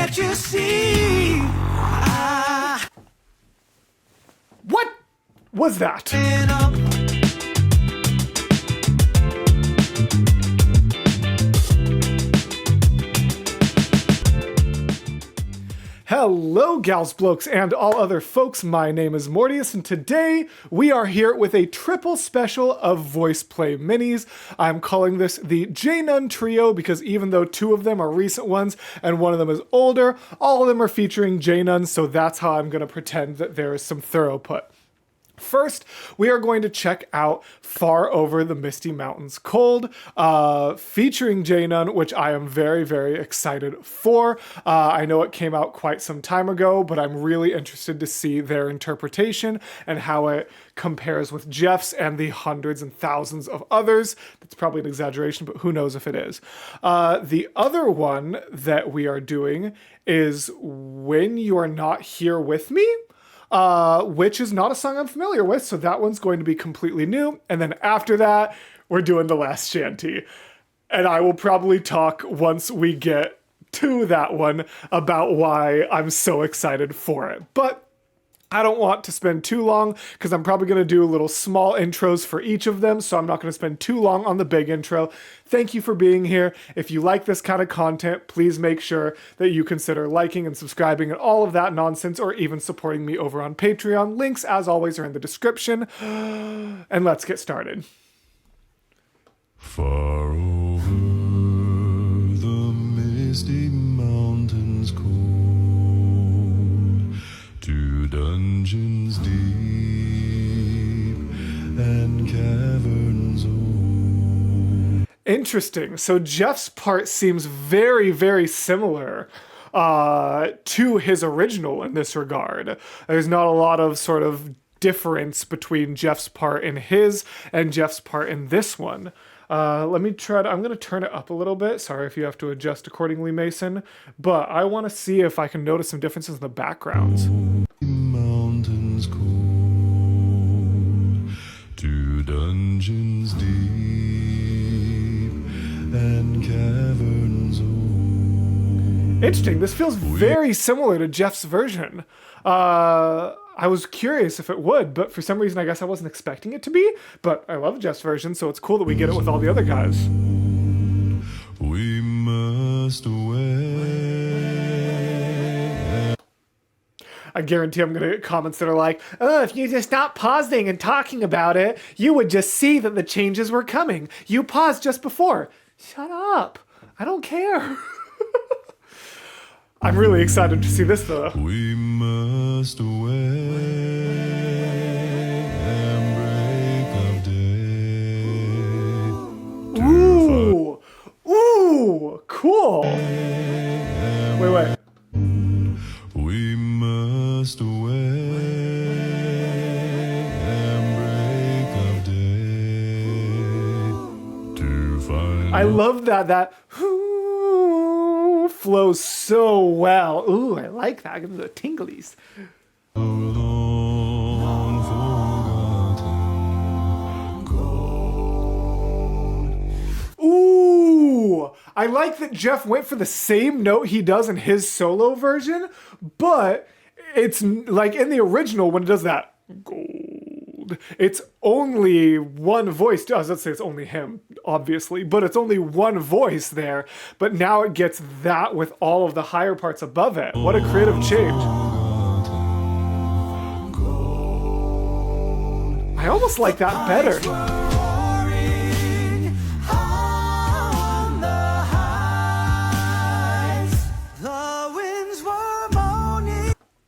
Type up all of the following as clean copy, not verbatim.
Can't you see? What was that? Hello, gals, blokes, and all other folks. My name is Mortius, and today we are here with a triple special of VoicePlay minis. I'm calling this the J.None trio because even though two of them are recent ones and one of them is older, all of them are featuring J.None, so that's how I'm going to pretend that there is some throughput. First, we are going to check out Far Over the Misty Mountains Cold, featuring J.None, which I am very, very excited for. I know it came out quite some time ago, but I'm really interested to see their interpretation and how it compares with Jeff's and the hundreds and thousands of others. That's probably an exaggeration, but who knows if it is. The other one that we are doing is When You're Not Here With Me, which is not a song I'm familiar with, so that one's going to be completely new. And then after that, we're doing the Last Shanty. And I will probably talk once we get to that one about why I'm so excited for it. But I don't want to spend too long because I'm probably going to do little small intros for each of them, so I'm not going to spend too long on the big intro. Thank you for being here. If you like this kind of content, please make sure that you consider liking and subscribing and all of that nonsense, or even supporting me over on Patreon. Links, as always, are in the description. And let's get started. Far over the misty mountains cold, to dungeons deep and caverns old. Interesting. So Jeff's part seems very, very similar to his original in this regard. There's not a lot of sort of difference between Jeff's part in his and Jeff's part in this one. Let me try to, I'm going to turn it up a little bit. Sorry if you have to adjust accordingly, Mason. But I want to see if I can notice some differences in the backgrounds. Mountains cold, to dungeons deep and caverns old. Interesting. This feels very similar to Jeff's version. I was curious if it would, but for some reason I guess I wasn't expecting it to be. But I love Jeff's version, so it's cool that we get it with all the other guys. We must away. I guarantee I'm going to get comments that are like, oh, if you just stop pausing and talking about it, you would just see that the changes were coming. You paused just before. Shut up. I don't care. I'm really excited to see this, though. We must away and break of day. Ooh. Ooh. Cool. Wait. We must away and break of day to find. I love that flows so well. Ooh, I like that. Give me the tinglies. Our long forgotten gold. Ooh, I like that Jeff went for the same note he does in his solo version, but it's like in the original when it does that gold, it's only one voice. Let's say it's only him, obviously, but it's only one voice there. But now it gets that with all of the higher parts above it. What a creative change. I almost like that better.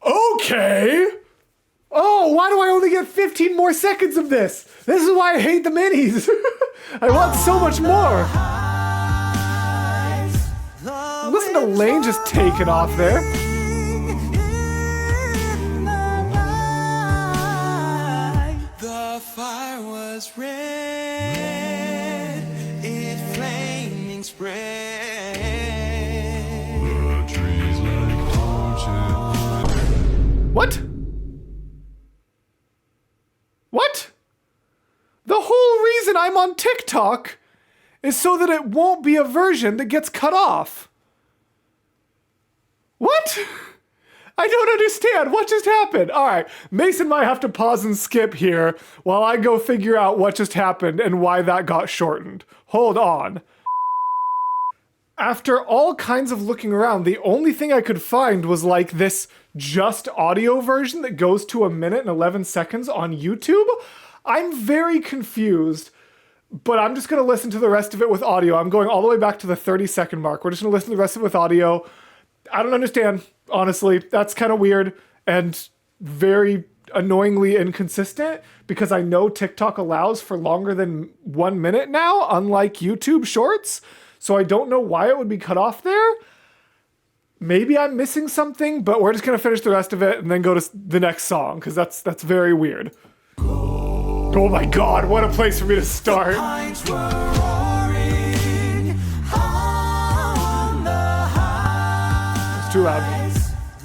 Okay. Oh, why do I only get 15 more seconds of this? This is why I hate the minis. I want so much more. Listen to Lane just taking off there. The fire was red, it flaming spread. The trees like torches. What? What? The whole reason I'm on TikTok is so that it won't be a version that gets cut off. What? What? I don't understand. What just happened? All right, Mason might have to pause and skip here while I go figure out what just happened and why that got shortened. Hold on. After all kinds of looking around, the only thing I could find was like this just audio version that goes to 1 minute and 11 seconds on YouTube. I'm very confused, but I'm just gonna listen to the rest of it with audio. I'm going all the way back to the 30-second mark. We're just gonna listen to the rest of it with audio. I don't understand, honestly. That's kind of weird and very annoyingly inconsistent because I know TikTok allows for longer than 1 minute now, unlike YouTube Shorts. So I don't know why it would be cut off there. Maybe I'm missing something, but we're just gonna finish the rest of it and then go to the next song because that's very weird. Oh my God, what a place for me to start. Pines were roaring on the high. It's too loud.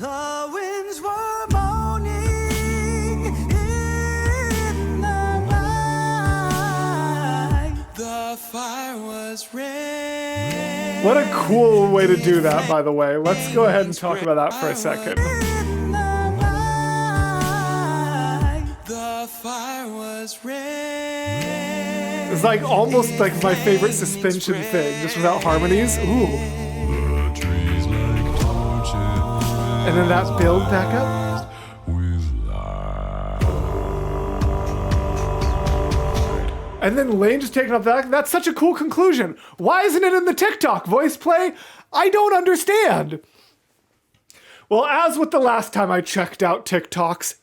The winds were moaning in the night. The fire was red. What a cool way to do that, by the way. Let's go ahead and talk about that for a second. In the night. The fire was red. It's like almost like my favorite suspension thing, just without harmonies. Ooh. The trees like torches. And then that build back up. With light. And then Lane just taking up that. That's such a cool conclusion. Why isn't it in the TikTok voice play? I don't understand. Well, as with the last time I checked out TikToks,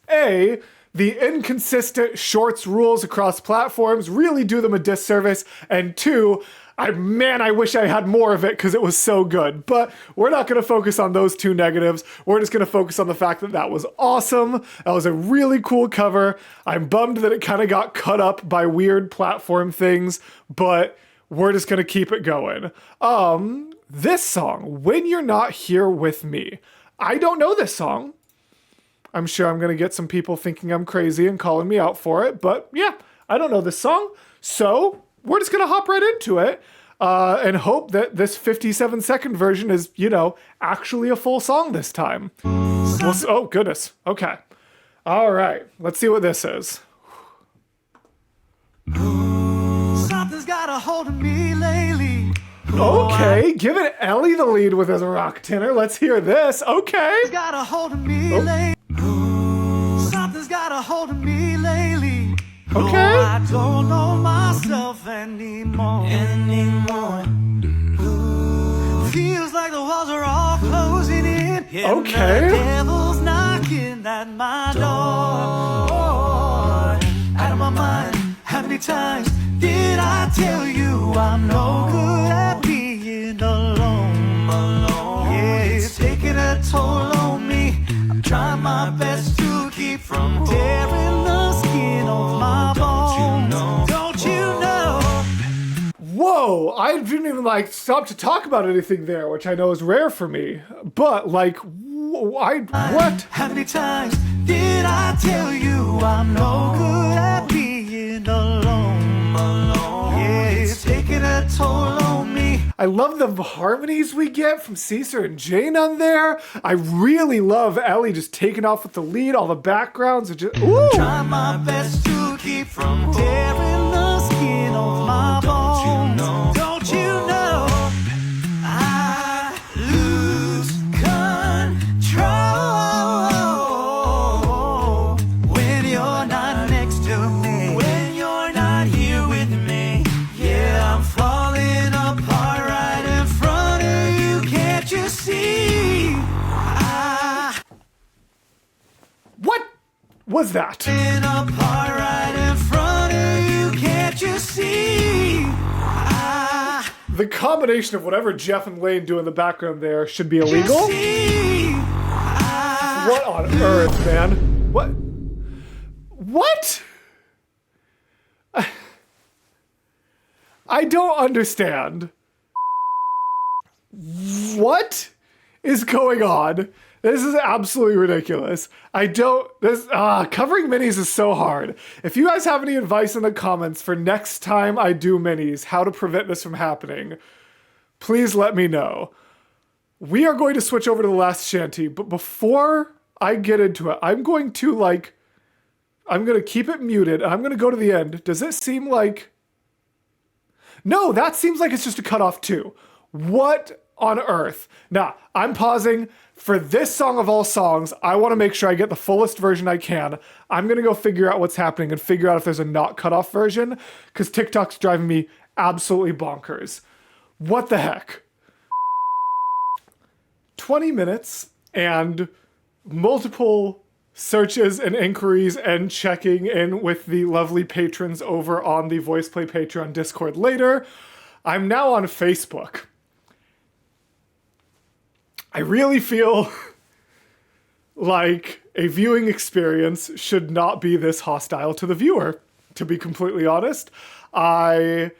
the inconsistent shorts rules across platforms really do them a disservice, and 2, I wish I had more of it because it was so good. But we're not going to focus on those 2 negatives. We're just going to focus on the fact that that was awesome. That was a really cool cover. I'm bummed that it kind of got cut up by weird platform things, but we're just going to keep it going. This song, When You're Not Here With Me. I don't know this song. I'm sure I'm going to get some people thinking I'm crazy and calling me out for it, but yeah, I don't know this song. So we're just going to hop right into it and hope that this 57-second version is, actually a full song this time. Oh, goodness. Okay. All right. Let's see what this is. Something's got a hold of me lately. Okay, giving Ellie the lead with his rock tenor. Let's hear this. Okay. Got a hold of me lately. Something's got a hold of me lately. Okay. I don't know myself anymore. Feels like the walls are all closing in. Okay. And the devil's knocking at my door. Out of my mind, how many times did I tell you I'm no good at being alone? Yeah, it's taking a toll on me. I'm trying my best to keep from tearing the skin off my bones. Don't you know? Whoa, I didn't even stop to talk about anything there, which I know is rare for me. But what? How many times did I tell you I'm no good at being alone? Yeah, it's taking a toll on me. I love the harmonies we get from Caesar and J.None there. I really love Ellie just taking off with the lead. All the backgrounds are just, ooh. Try my best to keep from tearing the skin off my bones. Don't you know? I lose control when you're not next to me. When you're not here with me. Yeah, I'm falling apart right in front of you. Can't you see? What was that? Falling apart right in front of you. Can't you see? The combination of whatever Jeff and Lane do in the background there should be illegal. What on earth, man? What? I don't understand. What is going on? This is absolutely ridiculous. Covering minis is so hard. If you guys have any advice in the comments for next time I do minis, how to prevent this from happening, please let me know. we are going to switch over to the Last Shanty, but before I get into it, I'm going to keep it muted, and I'm going to go to the end. Does it seem like... No, that seems like it's just a cutoff too. What on earth? Nah, I'm pausing. For this song of all songs, I want to make sure I get the fullest version I can. I'm going to go figure out what's happening and figure out if there's a not cut off version, because TikTok's driving me absolutely bonkers. What the heck? 20 minutes and multiple searches and inquiries and checking in with the lovely patrons over on the VoicePlay Patreon Discord later. I'm now on Facebook. I really feel like a viewing experience should not be this hostile to the viewer, to be completely honest. I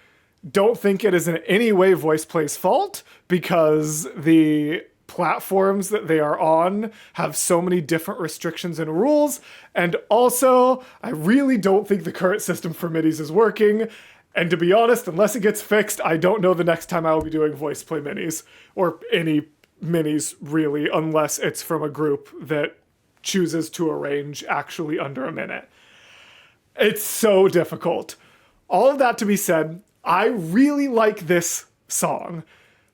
don't think it is in any way VoicePlay's fault, because the platforms that they are on have so many different restrictions and rules, and also I really don't think the current system for minis is working, and to be honest, unless it gets fixed, I don't know the next time I will be doing VoicePlay minis, or any minis really, unless it's from a group that chooses to arrange actually under a minute. It's so difficult. All of that to be said, I really like this song.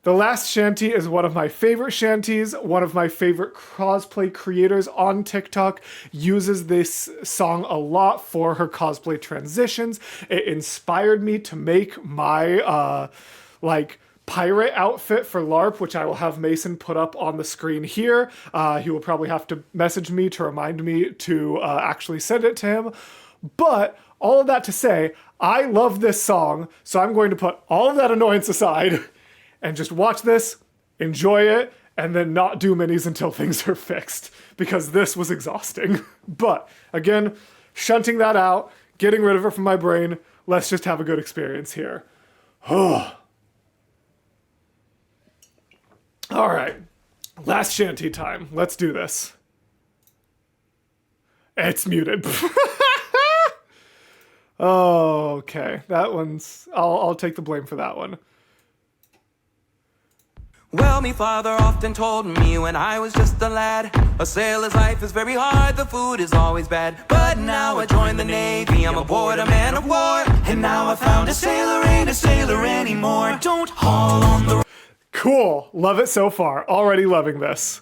The Last Shanty is one of my favorite shanties. One of my favorite cosplay creators on TikTok uses this song a lot for her cosplay transitions. It inspired me to make my pirate outfit for LARP, which I will have Mason put up on the screen here. He will probably have to message me to remind me to actually send it to him. But all of that to say, I love this song, so I'm going to put all of that annoyance aside and just watch this, enjoy it, and then not do minis until things are fixed, because this was exhausting. But again, shunting that out, getting rid of it from my brain, let's just have a good experience here. All right, Last Shanty time. Let's do this. It's muted. Oh, okay. That one's... I'll take the blame for that one. Well, me father often told me when I was just a lad, a sailor's life is very hard, the food is always bad. But now I joined the Navy, I'm aboard a man of war, and now I found a sailor ain't a sailor anymore. Don't haul on the... Cool. Love it so far. Already loving this.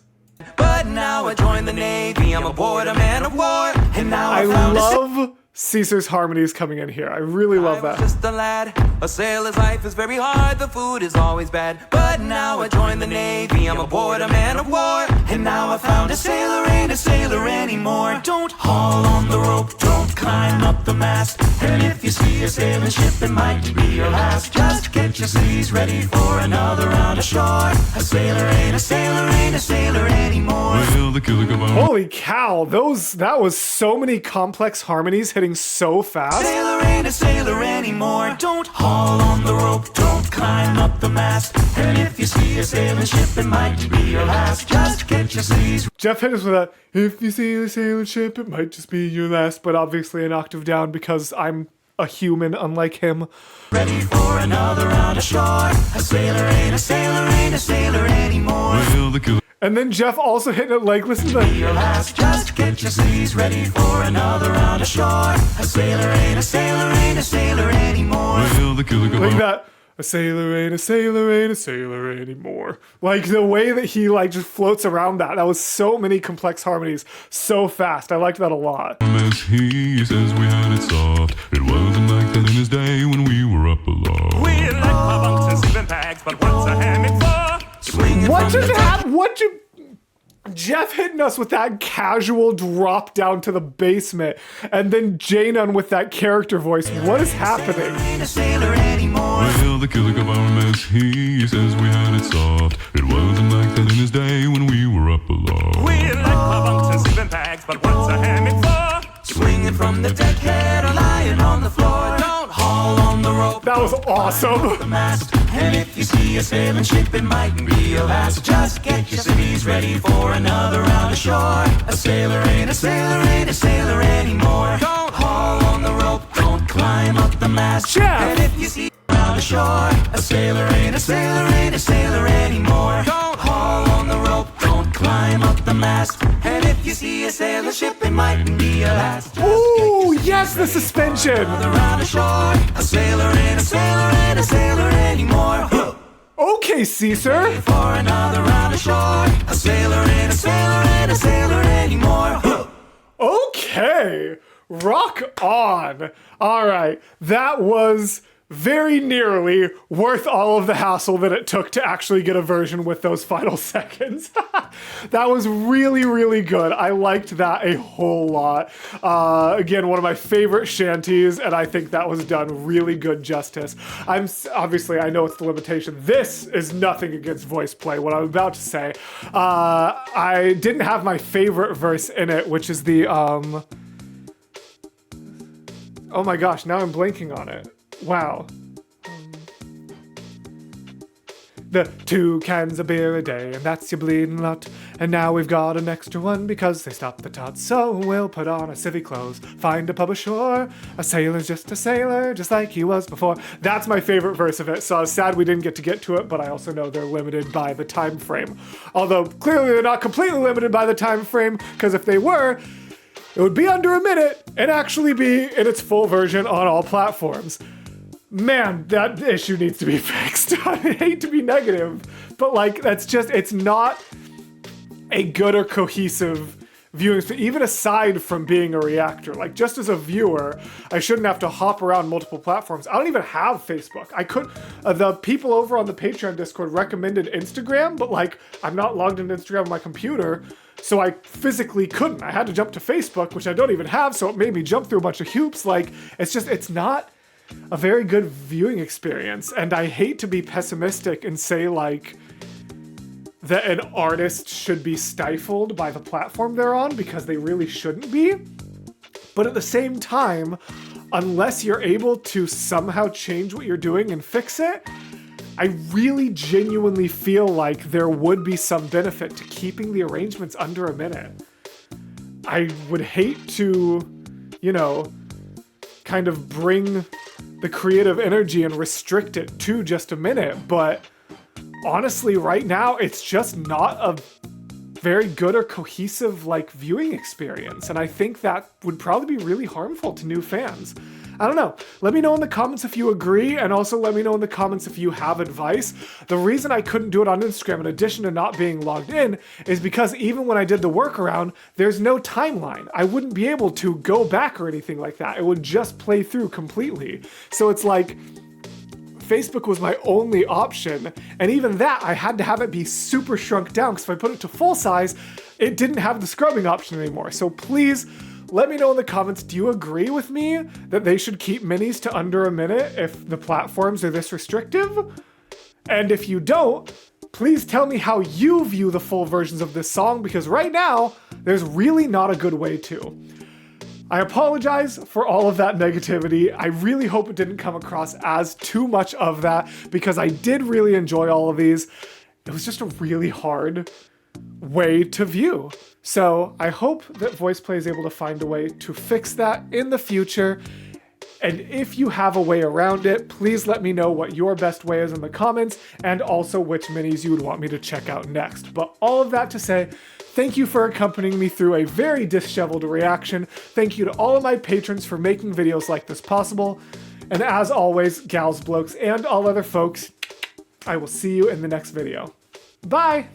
But now I joined the Navy, I'm aboard a man of war, and now I found love Caesar's harmonies coming in here. I really love that. I was just a lad, a sailor's life is very hard, the food is always bad. But now I joined the Navy, I'm aboard a man of war, and now I found a sailor ain't a sailor anymore. Don't haul on the rope, don't climb up the mast, and if you see a sailing ship, it might be your last. Just get your sleeves ready for another round ashore. A sailor ain't a sailor ain't a sailor anymore. Well, the killer come out. Holy cow, that was so many complex harmonies hitting so fast. Sailor ain't a sailor anymore. Don't haul on the rope, don't climb up the mast, and if you see a sailing ship, it might be your last. Just get your sleeves. Jeff hit us with that, if you see a sailing ship, it might just be your last, but obviously an octave down because I'm a human unlike him. Ready for another round ashore. A sailor ain't a sailor ain't a sailor anymore. Well, the killer. And then Jeff also hitting it like, listen to Your last, just get your sleeves ready for another round ashore. A sailor ain't a sailor ain't a sailor anymore. Well, the killer come like out. that. A sailor ain't a sailor ain't a sailor anymore. Like the way that he just floats around that was so many complex harmonies so fast. I liked that a lot. As he says we had it soft. It wasn't like that in his day when we were up aloft. We like my bunks and sleeping bags, but what's a hammock for? What just happened? What you... Jeff hitting us with that casual drop down to the basement, and then J.None with that character voice. What is happening? Ain't a sailor anymore. Well, the killer come out as he says we had it soft. It wasn't like that in his day when we were up aloft. We like my bunks and sleeping bags, but what's a hammock for? Swinging from the deck head or lying on the floor. Don't haul on the rope. That was awesome. The mast. And if you see a sailing ship, it might be your last. Just get your sleeves ready for another round ashore. A sailor ain't a sailor ain't a sailor anymore. Don't haul on the rope, don't climb up the mast. Jeff. And if you see round ashore, a sailor ain't a sailor ain't a sailor anymore. Don't haul on climb up the mast. And if you see a sailing ship, it mightn't be your last. Ooh, yes, the suspension. Around the shore, a sailor ain't a sailor ain't a sailor anymore. Okay, Caesar. For another round of shore, a sailor ain't a sailor ain't a sailor anymore. Okay, rock on. All right, that was very nearly worth all of the hassle that it took to actually get a version with those final seconds. That was really, really good. I liked that a whole lot. Again, one of my favorite shanties, and I think that was done really good justice. Obviously, I know it's the limitation. This is nothing against VoicePlay, what I'm about to say. I didn't have my favorite verse in it, which is the, oh my gosh, now I'm blanking on it. Wow. The 2 cans of beer a day, and that's your bleeding lot. And now we've got an extra one because they stopped the tots. So we'll put on our civvy clothes, find a pub ashore. A sailor's just a sailor, just like he was before. That's my favorite verse of it, so I was sad we didn't get to get to it, but I also know they're limited by the time frame. Although, clearly they're not completely limited by the time frame, because if they were, it would be under a minute and actually be in its full version on all platforms. Man, that issue needs to be fixed. I hate to be negative, but like, that's just, it's not a good or cohesive viewing, even aside from being a reactor. Like, just as a viewer, I shouldn't have to hop around multiple platforms. I don't even have Facebook. I could, the people over on the Patreon Discord recommended Instagram, but like, I'm not logged into Instagram on my computer, so I physically couldn't. I had to jump to Facebook, which I don't even have, so it made me jump through a bunch of hoops. Like, it's just, it's not a very good viewing experience. And I hate to be pessimistic and say like that an artist should be stifled by the platform they're on, because they really shouldn't be. But at the same time, unless you're able to somehow change what you're doing and fix it, I really genuinely feel like there would be some benefit to keeping the arrangements under a minute. I would hate to, you know, kind of bring the creative energy and restrict it to just a minute, but honestly, right now, it's just not a very good or cohesive like viewing experience, and I think that would probably be really harmful to new fans. I don't know. Let me know in the comments if you agree, and also let me know in the comments if you have advice. The reason I couldn't do it on Instagram, in addition to not being logged in, is because even when I did the workaround, there's no timeline. I wouldn't be able to go back or anything like that. It would just play through completely. So it's like, Facebook was my only option, and even that, I had to have it be super shrunk down, because if I put it to full size, it didn't have the scrubbing option anymore. So please, let me know in the comments, do you agree with me that they should keep minis to under a minute if the platforms are this restrictive? And if you don't, please tell me how you view the full versions of this song, because right now, there's really not a good way to. I apologize for all of that negativity. I really hope it didn't come across as too much of that, because I did really enjoy all of these. It was just a really hard way to view. So I hope that VoicePlay is able to find a way to fix that in the future. And if you have a way around it, please let me know what your best way is in the comments, and also which minis you would want me to check out next. But all of that to say, thank you for accompanying me through a very disheveled reaction. Thank you to all of my patrons for making videos like this possible. And as always, gals, blokes, and all other folks, I will see you in the next video. Bye!